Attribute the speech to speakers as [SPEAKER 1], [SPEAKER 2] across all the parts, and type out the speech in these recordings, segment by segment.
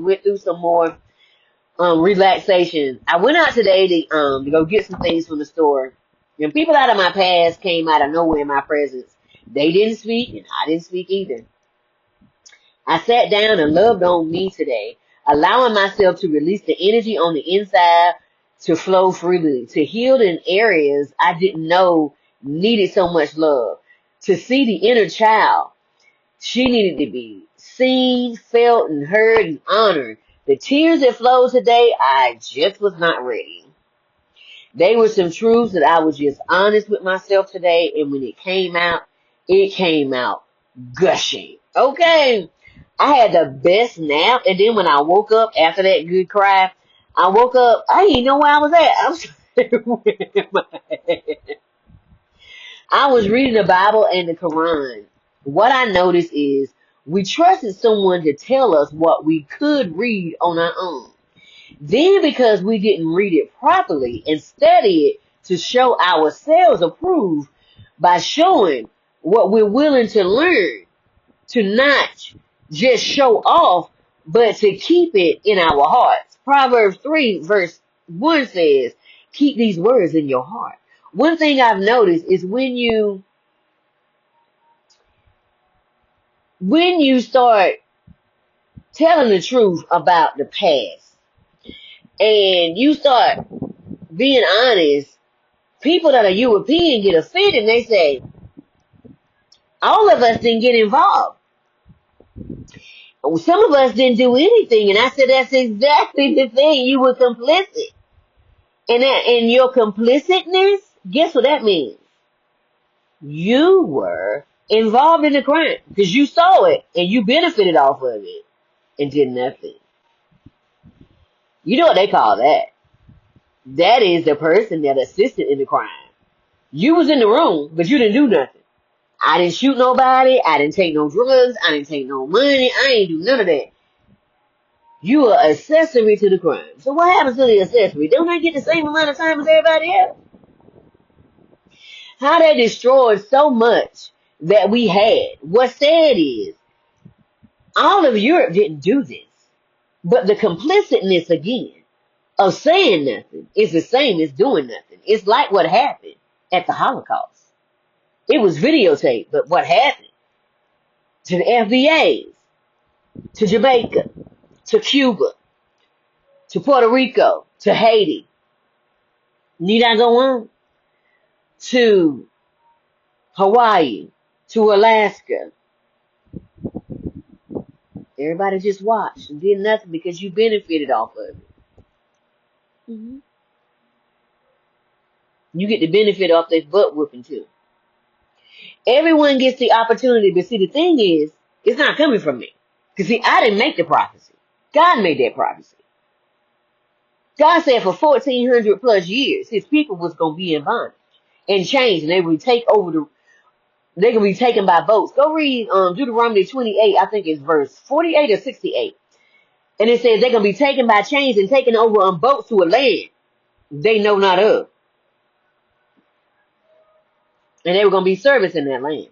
[SPEAKER 1] went through some more relaxation. I went out today to go get some things from the store. And people out of my past came out of nowhere in my presence. They didn't speak, and I didn't speak either. I sat down and loved on me today, allowing myself to release the energy on the inside to flow freely, to heal in areas I didn't know needed so much love, to see the inner child she needed to be seen, felt, and heard and honored. The tears that flowed today, I just was not ready. They were some truths that I was just honest with myself today, and when it came out gushing. Okay. I had the best nap, and then when I woke up after that good cry, I woke up, I didn't know where I was at. I was reading the Bible and the Quran. What I noticed is we trusted someone to tell us what we could read on our own. Then because we didn't read it properly and study it to show ourselves approved by showing what we're willing to learn, to not just show off, but to keep it in our hearts. Proverbs 3 verse 1 says, keep these words in your heart. One thing I've noticed is when you start telling the truth about the past and you start being honest, people that are European get offended and they say, all of us didn't get involved. Some of us didn't do anything. And I said, that's exactly the thing. You were complicit. And your complicitness, guess what that means? You were involved in the crime because you saw it and you benefited off of it and did nothing. You know what they call that? That is the person that assisted in the crime. You was in the room, but you didn't do nothing. I didn't shoot nobody. I didn't take no drugs. I didn't take no money. I ain't do none of that. You are accessory to the crime. So what happens to the accessory? Don't they get the same amount of time as everybody else? How they destroyed so much that we had. What's sad is, all of Europe didn't do this. But the complicitness again of saying nothing is the same as doing nothing. It's like what happened at the Holocaust. It was videotaped, but what happened to the FBAs, to Jamaica, to Cuba, to Puerto Rico, to Haiti, need I go on? To Hawaii, to Alaska. Everybody just watched and did nothing because you benefited off of it. Mm-hmm. You get the benefit off this butt whooping too. Everyone gets the opportunity, but see, the thing is, it's not coming from me. Because see, I didn't make the prophecy. God made that prophecy. God said for 1400 plus years, his people was going to be in bondage and chains, and they would take over they're going to be taken by boats. Go read Deuteronomy 28, I think it's verse 48 or 68. And it says they're going to be taken by chains and taken over on boats to a land they know not of. And they were going to be servants in that land.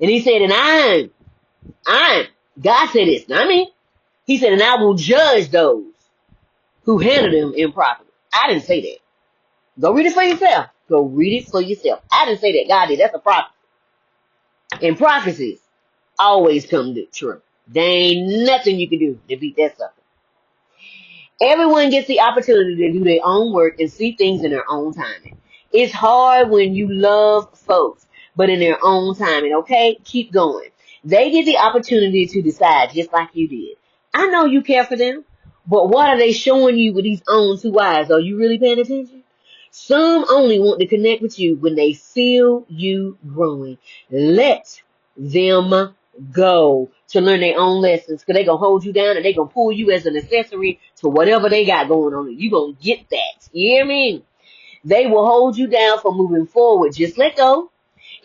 [SPEAKER 1] And he said, and God said this, not me. He said, and I will judge those who handle them improperly. I didn't say that. Go read it for yourself. Go read it for yourself. I didn't say that. God did. That's a prophecy. And prophecies always come true. There ain't nothing you can do to beat that sucker. Everyone gets the opportunity to do their own work and see things in their own timing. It's hard when you love folks, but in their own timing, okay? Keep going. They get the opportunity to decide just like you did. I know you care for them, but what are they showing you with these own two eyes? Are you really paying attention? Some only want to connect with you when they feel you growing. Let them go to learn their own lessons, because they're going to hold you down and they're going to pull you as an accessory to whatever they got going on. You're going to get that. You hear me? They will hold you down for moving forward. Just let go.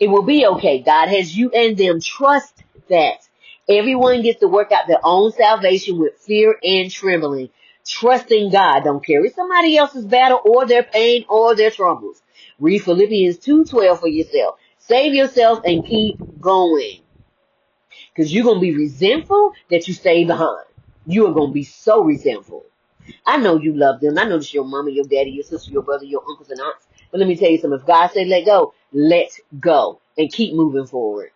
[SPEAKER 1] It will be okay. God has you and them. Trust that. Everyone gets to work out their own salvation with fear and trembling. Trusting God. Don't carry somebody else's battle or their pain or their troubles. Read Philippians 2:12 for yourself. Save yourself and keep going. Because you're going to be resentful that you stay behind. You are going to be so resentful. I know you love them. I know it's your mama, your daddy, your sister, your brother, your uncles and aunts. But let me tell you something. If God said let go and keep moving forward.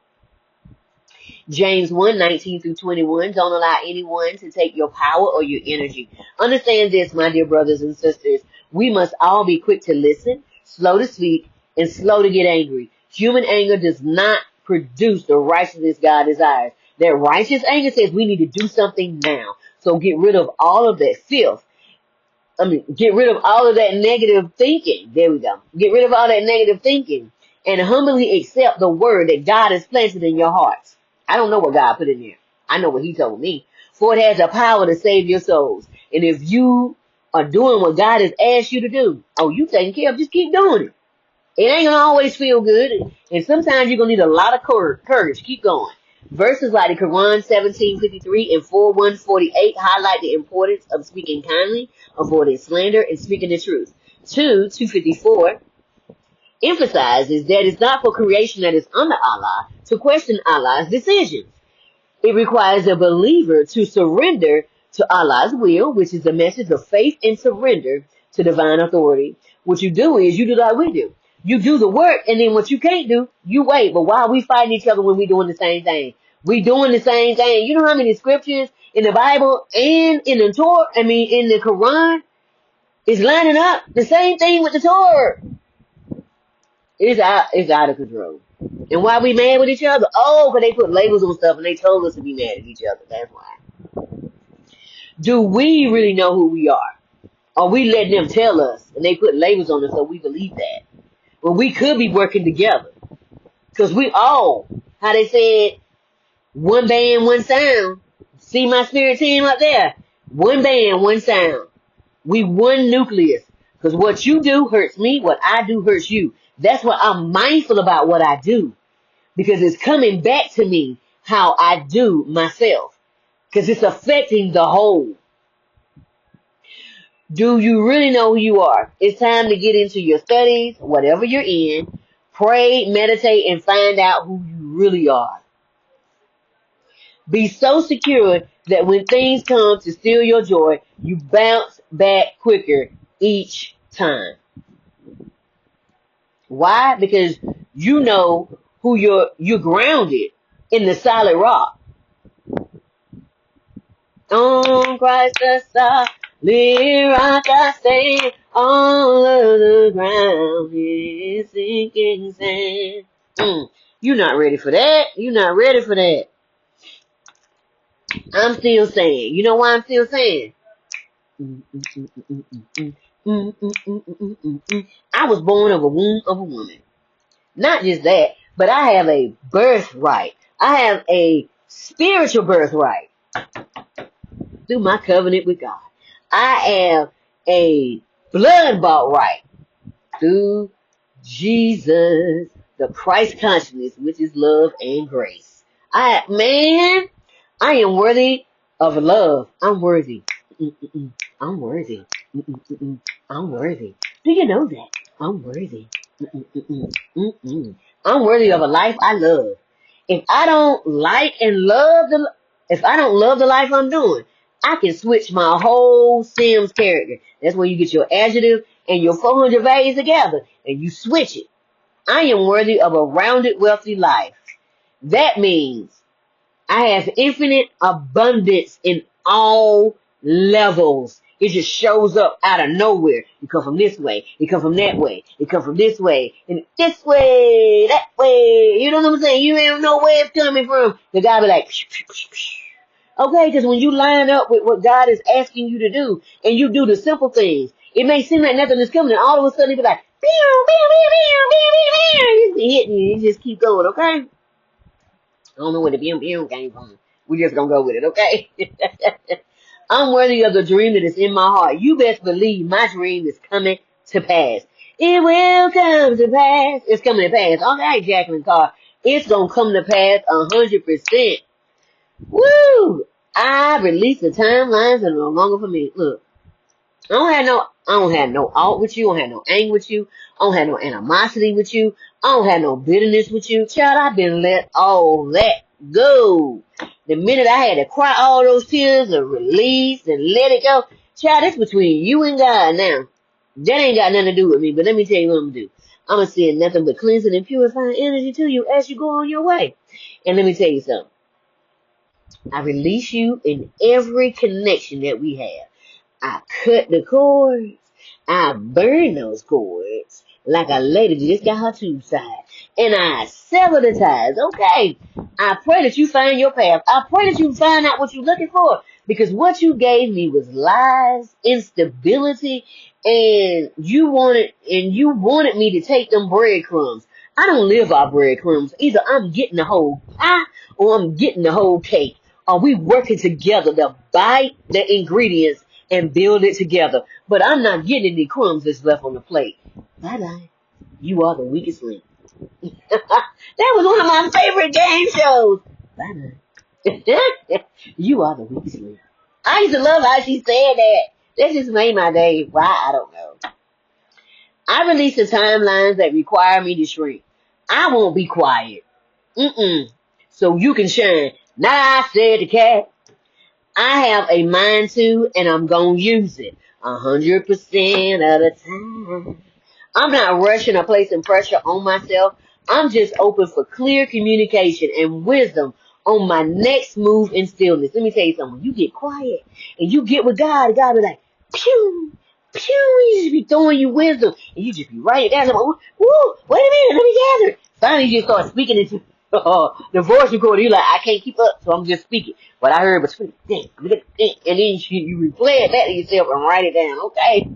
[SPEAKER 1] James 1:19 through 21. Don't allow anyone to take your power or your energy. Understand this, my dear brothers and sisters. We must all be quick to listen, slow to speak, and slow to get angry. Human anger does not produce the righteousness God desires. That righteous anger says we need to do something now. So get rid of all of that filth. Get rid of all of that negative thinking. There we go. Get rid of all that negative thinking and humbly accept the word that God has planted in your hearts. I don't know what God put in there. I know what he told me. For it has the power to save your souls. And if you are doing what God has asked you to do, you taking care of, just keep doing it. It ain't gonna always feel good. And sometimes you're gonna need a lot of courage. Keep going. Verses like the Quran 17:53 and 4:148 highlight the importance of speaking kindly, avoiding slander, and speaking the truth. 2:254 emphasizes that it's not for creation that is under Allah to question Allah's decisions. It requires a believer to surrender to Allah's will, which is a message of faith and surrender to divine authority. What you do is you do like we do. You do the work, and then what you can't do, you wait. But why are we fighting each other when we doing the same thing? We doing the same thing. You know how many scriptures in the Bible and in the Torah, in the Quran, is lining up the same thing with the Torah. It's out of control. And why we mad with each other? Because they put labels on stuff and they told us to be mad at each other. That's why. Do we really know who we are? Or we letting them tell us and they put labels on us so we believe that? Well, we could be working together. Because we all, how they said, one band, one sound. See my spirit team up there? One band, one sound. We one nucleus. Because what you do hurts me, what I do hurts you. That's why I'm mindful about what I do. Because it's coming back to me how I do myself. Because it's affecting the whole. Do you really know who you are? It's time to get into your studies, whatever you're in. Pray, meditate, and find out who you really are. Be so secure that when things come to steal your joy, you bounce back quicker each time. Why? Because you know who you're grounded in the solid rock. On Christ the solid rock I stand, all of the ground is sinking sand. You're not ready for that. You're not ready for that. I'm still saying. You know why I'm still saying? I was born of a womb of a woman. Not just that, but I have a birthright. I have a spiritual birthright through my covenant with God. I have a blood-bought right through Jesus, the Christ consciousness, which is love and grace. I am worthy of love. I'm worthy. I'm worthy. I'm worthy. Do you know that? I'm worthy. I'm worthy of a life I love. If I don't love the life I'm doing, I can switch my whole Sims character. That's where you get your adjective and your 400 values together and you switch it. I am worthy of a rounded, wealthy life. That means I have infinite abundance in all levels. It just shows up out of nowhere. You come from this way. You come from that way. You come from this way. And this way. That way. You know what I'm saying? You don't know where it's coming from. The guy be like, psh, psh, psh, psh. Okay, because when you line up with what God is asking you to do, and you do the simple things, it may seem like nothing is coming, and all of a sudden it be like, pew, pew, pew, pew, pew, pew, pew. You be hitting you. You just keep going, okay? I don't know where the pew came from. We just gonna go with it, okay? I'm worthy of the dream that is in my heart. You best believe my dream is coming to pass. It will come to pass. It's coming to pass. All right, Jacqueline Carr. It's gonna come to pass 100%. Woo! I release the timelines and no longer for me. Look, I don't have no out with you. I don't have no anger with you. I don't have no animosity with you. I don't have no bitterness with you. Child, I've been let all that go. The minute I had to cry all those tears and release and let it go, child, it's between you and God now. That ain't got nothing to do with me, but let me tell you what I'm gonna do. I'm gonna send nothing but cleansing and purifying energy to you as you go on your way. And let me tell you something. I release you in every connection that we have. I cut the cords. I burn those cords like a lady just got her tubes tied. And I sever the ties. Okay. I pray that you find your path. I pray that you find out what you're looking for. Because what you gave me was lies, instability, and you wanted me to take them breadcrumbs. I don't live off breadcrumbs. Either I'm getting the whole pie or I'm getting the whole cake. Are we working together to buy the ingredients and build it together? But I'm not getting any crumbs that's left on the plate. Bye-bye. You are the weakest link. That was one of my favorite game shows. Bye-bye. You are the weakest link. I used to love how she said that. That just made my day. Why? I don't know. I release the timelines that require me to shrink. I won't be quiet. So you can shine. Now I said the cat. I have a mind to, and I'm gonna use it 100% of the time. I'm not rushing or placing pressure on myself. I'm just open for clear communication and wisdom on my next move in stillness. Let me tell you something. When you get quiet and you get with God, God be like, pew, pew. He just be throwing you wisdom, and you just be writing it down. Like, woo, wait a minute, let me gather it. Finally, you just start speaking into the voice recorder. You're like, I can't keep up, so I'm just speaking. What I heard was, and then you replay it back to yourself and write it down. Okay.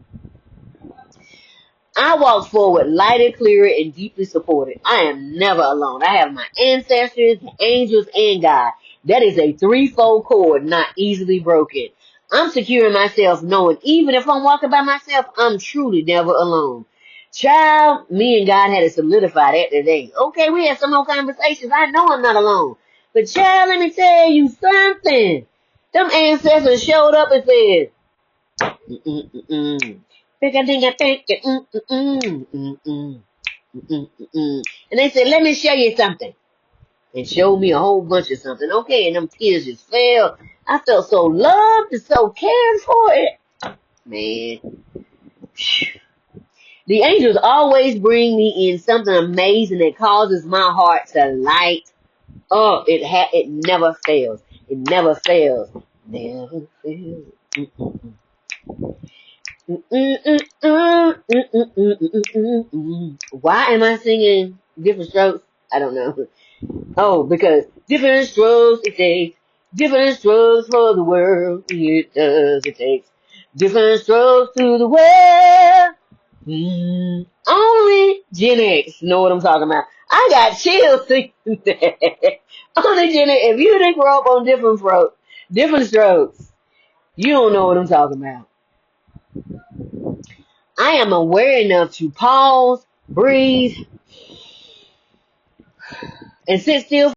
[SPEAKER 1] I walk forward lighter, clearer, and deeply supported. I am never alone. I have my ancestors, angels, and God. That is a threefold cord, not easily broken. I'm securing myself knowing even if I'm walking by myself, I'm truly never alone. Child, me and God had to solidify that today. Okay, we had some more conversations. I know I'm not alone. But child, let me tell you something. Them ancestors showed up and said, mm-mm-mm-mm. And they said, let me show you something. And showed me a whole bunch of something. Okay, and them tears just fell. I felt so loved and so cared for it. Man. The angels always bring me in something amazing that causes my heart to light up. It never fails. It never fails. Never fails. Why am I singing different strokes? I don't know. Oh, because different strokes it takes, different strokes for the world. It does. It takes different strokes to the world. Only Gen X know what I'm talking about. I got chills singing that. Only Gen X. If you didn't grow up on different strokes, you don't know what I'm talking about. I am aware enough to pause, breathe, and sit still